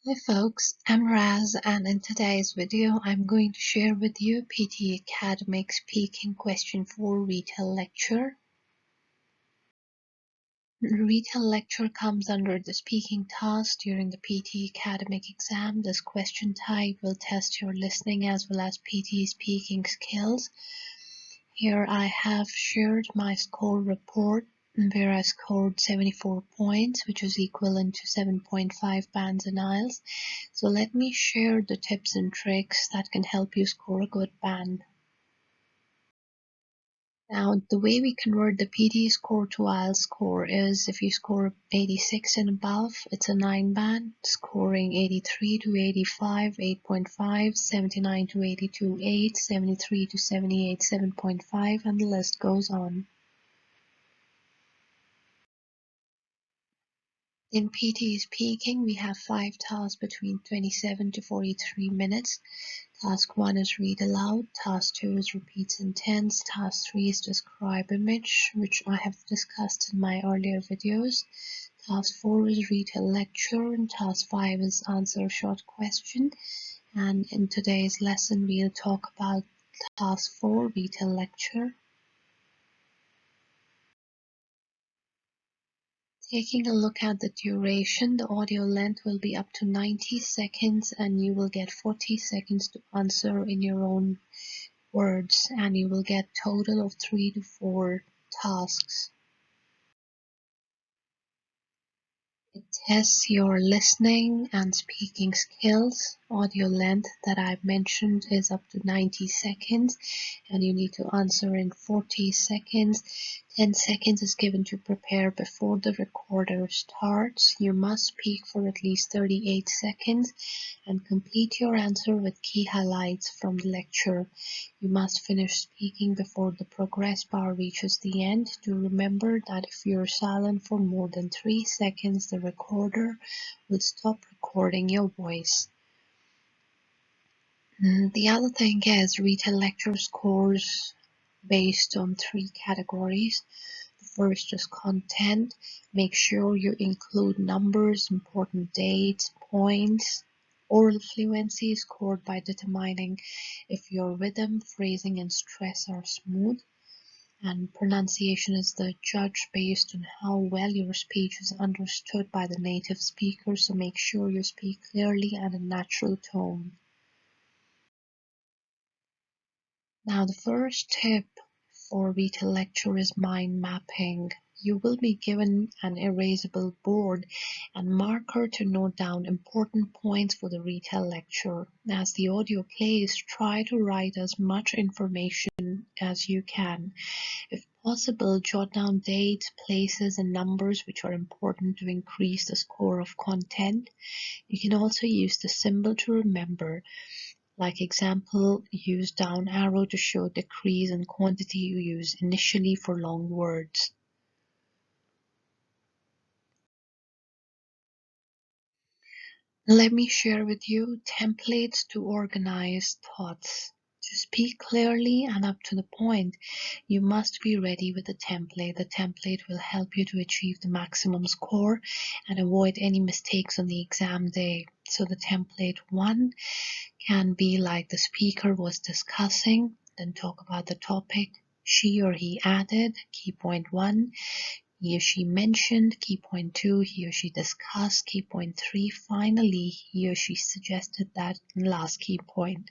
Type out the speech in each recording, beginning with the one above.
Hi folks, I'm Raz, and in today's video I'm going to share with you PTE Academic Speaking Question 4 Retail Lecture. The Retail Lecture comes under the speaking task during the PTE Academic exam. This question type will test your listening as well as PTE speaking skills. Here I have shared my score report where I scored 74 points, which is equivalent to 7.5 bands in IELTS. So let me share the tips and tricks that can help you score a good band. Now, the way we convert the PTE score to IELTS score is if you score 86 and above, it's a 9 band, scoring 83 to 85, 8.5, 79 to 82, 8, 73 to 78, 7.5, and the list goes on. In PTE speaking, we have 5 tasks between 27 to 43 minutes. Task 1 is read aloud, Task 2 is repeat sentence, Task 3 is describe image, which I have discussed in my earlier videos. Task 4 is read a lecture, and Task 5 is answer a short question. And in today's lesson, we'll talk about Task 4, read a lecture. Taking a look at the duration, the audio length will be up to 90 seconds and you will get 40 seconds to answer in your own words, and you will get a total of 3 to 4 tasks. It tests your listening and speaking skills. Audio length that I've mentioned is up to 90 seconds and you need to answer in 40 seconds. 10 seconds is given to prepare before the recorder starts. You must speak for at least 38 seconds and complete your answer with key highlights from the lecture. You must finish speaking before the progress bar reaches the end. Do remember that if you're silent for more than 3 seconds, the recorder will stop recording your voice. The other thing is retail lecture scores based on 3 categories. The first is content. Make sure you include numbers, important dates, points. Oral fluency is scored by determining if your rhythm, phrasing, and stress are smooth. And pronunciation is the judge based on how well your speech is understood by the native speaker, so make sure you speak clearly and in natural tone. Now the first tip for retail lecture is mind mapping. You will be given an erasable board and marker to note down important points for the retail lecture. As the audio plays, try to write as much information as you can. If possible, jot down dates, places, and numbers which are important to increase the score of content. You can also use the symbol to remember. Like example, use down arrow to show decrease in quantity you use initially for long words. Let me share with you templates to organize thoughts. To speak clearly and up to the point, you must be ready with a template. The template will help you to achieve the maximum score and avoid any mistakes on the exam day. So the template 1 can be like the speaker was discussing, then talk about the topic she or he added, key point 1. He or she mentioned, key point 2, he or she discussed, key point 3, finally he or she suggested that last key point.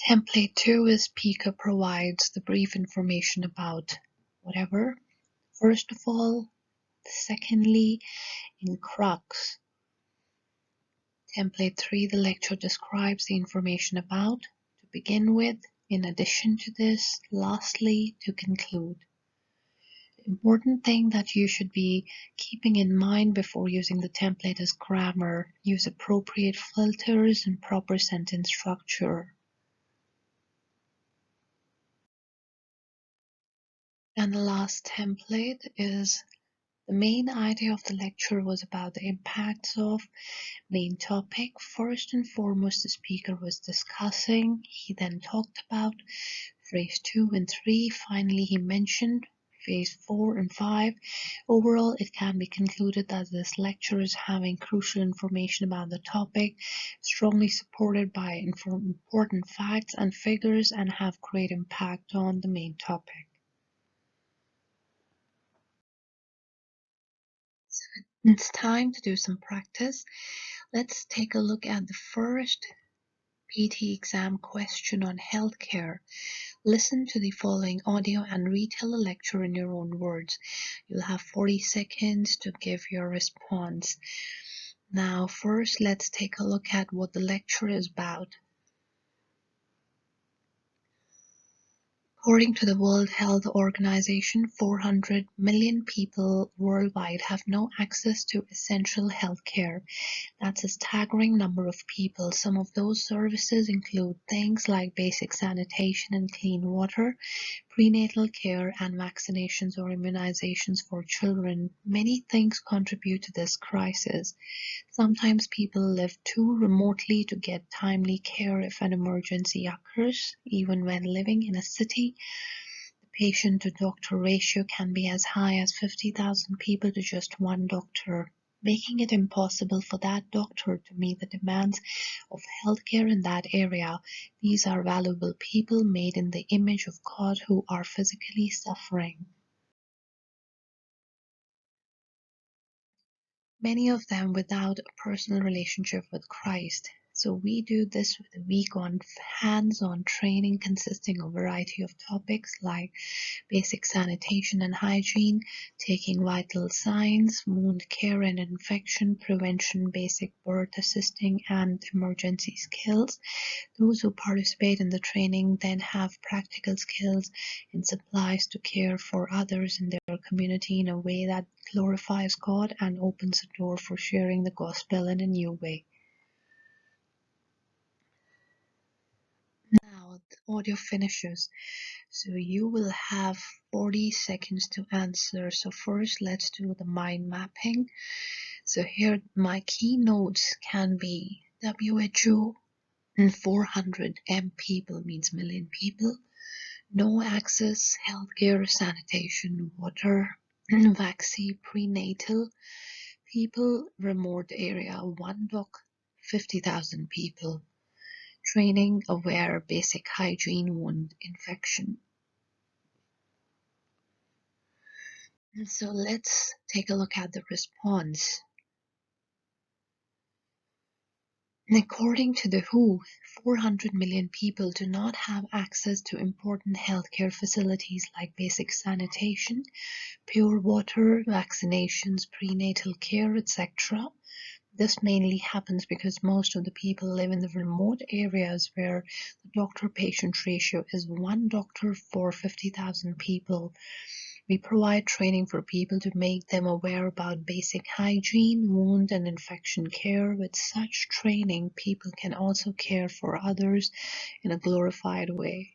Template 2 is speaker provides the brief information about whatever. First of all, secondly, in crux. Template 3, the lecture describes the information about, to begin with, in addition to this, lastly, to conclude. The important thing that you should be keeping in mind before using the template is grammar. Use appropriate filters and proper sentence structure. And the last template is the main idea of the lecture was about the impacts of main topic. First and foremost, the speaker was discussing. He then talked about phrase 2 and 3. Finally, he mentioned phase 4 and 5. Overall, it can be concluded that this lecture is having crucial information about the topic, strongly supported by important facts and figures, and have great impact on the main topic. It's time to do some practice. Let's take a look at the first PTE exam question on healthcare. Listen to the following audio and retell the lecture in your own words. You'll have 40 seconds to give your response. Now, first, let's take a look at what the lecture is about. According to the World Health Organization, 400 million people worldwide have no access to essential health care. That's a staggering number of people. Some of those services include things like basic sanitation and clean water, prenatal care, and vaccinations or immunizations for children. Many things contribute to this crisis. Sometimes people live too remotely to get timely care if an emergency occurs. Even when living in a city, the patient-to-doctor ratio can be as high as 50,000 people to just one doctor, making it impossible for that doctor to meet the demands of healthcare in that area. These are valuable people made in the image of God who are physically suffering. Many of them without a personal relationship with Christ. So we do this with a week on hands-on training consisting of a variety of topics like basic sanitation and hygiene, taking vital signs, wound care and infection prevention, basic birth assisting, and emergency skills. Those who participate in the training then have practical skills and supplies to care for others in their community in a way that glorifies God and opens the door for sharing the gospel in a new way. Now the audio finishes, so you will have 40 seconds to answer. So first let's do the mind mapping. So here my key notes can be WHO and 400 M people means million people. No access, healthcare, sanitation, water, vaccine, prenatal, people, remote area, one doc, 50,000 people, training, aware, basic hygiene, wound, infection. And so let's take a look at the response. According to the WHO, 400 million people do not have access to important healthcare facilities like basic sanitation, pure water, vaccinations, prenatal care, etc. This mainly happens because most of the people live in the remote areas where the doctor-patient ratio is one doctor for 50,000 people. We provide training for people to make them aware about basic hygiene, wound and infection care. With such training, people can also care for others in a glorified way.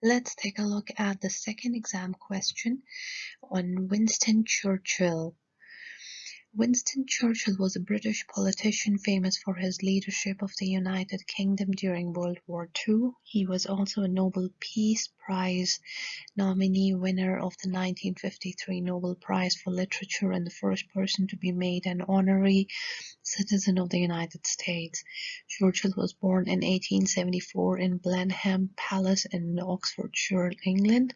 Let's take a look at the second exam question on Winston Churchill. Winston Churchill was a British politician famous for his leadership of the United Kingdom during World War II. He was also a Nobel Peace Prize nominee, winner of the 1953 Nobel Prize for Literature, and the first person to be made an honorary citizen of the United States. Churchill was born in 1874 in Blenheim Palace in Oxfordshire, England.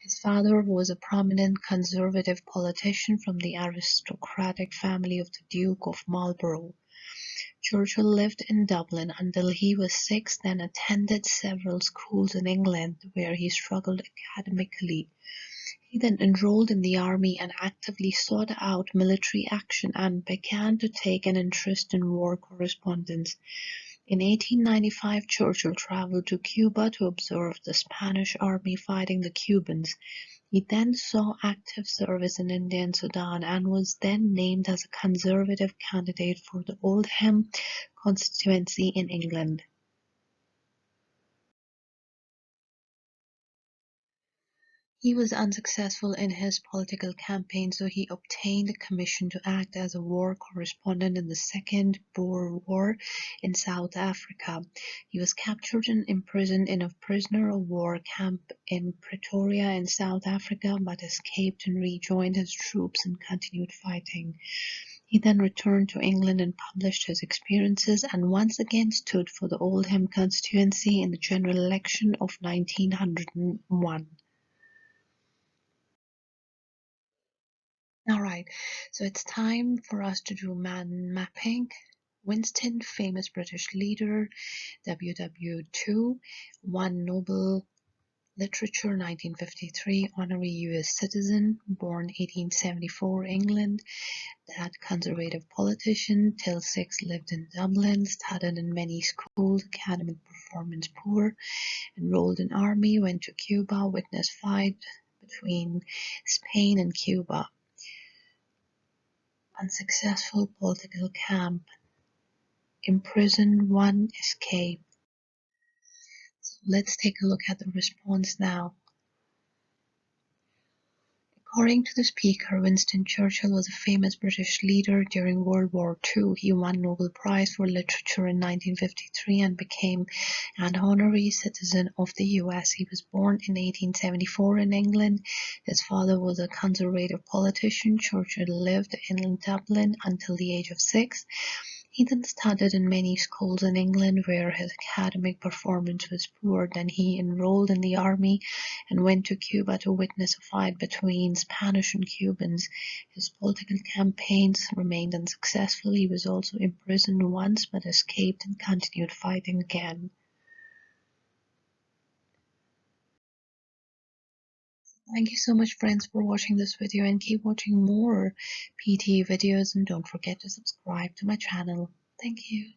His father was a prominent Conservative politician from the aristocratic family of the Duke of Marlborough. Churchill lived in Dublin until he was 6, then attended several schools in England where he struggled academically. He then enrolled in the army and actively sought out military action and began to take an interest in war correspondence. In 1895, Churchill traveled to Cuba to observe the Spanish army fighting the Cubans. He then saw active service in India and Sudan and was then named as a Conservative candidate for the Oldham constituency in England. He was unsuccessful in his political campaign, so he obtained a commission to act as a war correspondent in the Second Boer War in South Africa. He was captured and imprisoned in a prisoner of war camp in Pretoria in South Africa, but escaped and rejoined his troops and continued fighting. He then returned to England and published his experiences, and once again stood for the Oldham constituency in the general election of 1901. Alright, so it's time for us to do man mapping. Winston, famous British leader, WW2, won Nobel Literature 1953, honorary US citizen, born 1874, England, that conservative politician, till 6 lived in Dublin, studied in many schools, academic performance poor, enrolled in army, went to Cuba, witnessed fight between Spain and Cuba. Unsuccessful political camp, imprisoned one, escaped. So let's take a look at the response now. According to the speaker, Winston Churchill was a famous British leader during World War II. He won Nobel Prize for Literature in 1953 and became an honorary citizen of the US. He was born in 1874 in England. His father was a conservative politician. Churchill lived in Dublin until the age of 6. He then studied in many schools in England where his academic performance was poor. Then he enrolled in the army and went to Cuba to witness a fight between Spanish and Cubans. His political campaigns remained unsuccessful. He was also imprisoned once but escaped and continued fighting again. Thank you so much, friends, for watching this video, and keep watching more PTE videos, and don't forget to subscribe to my channel. Thank you.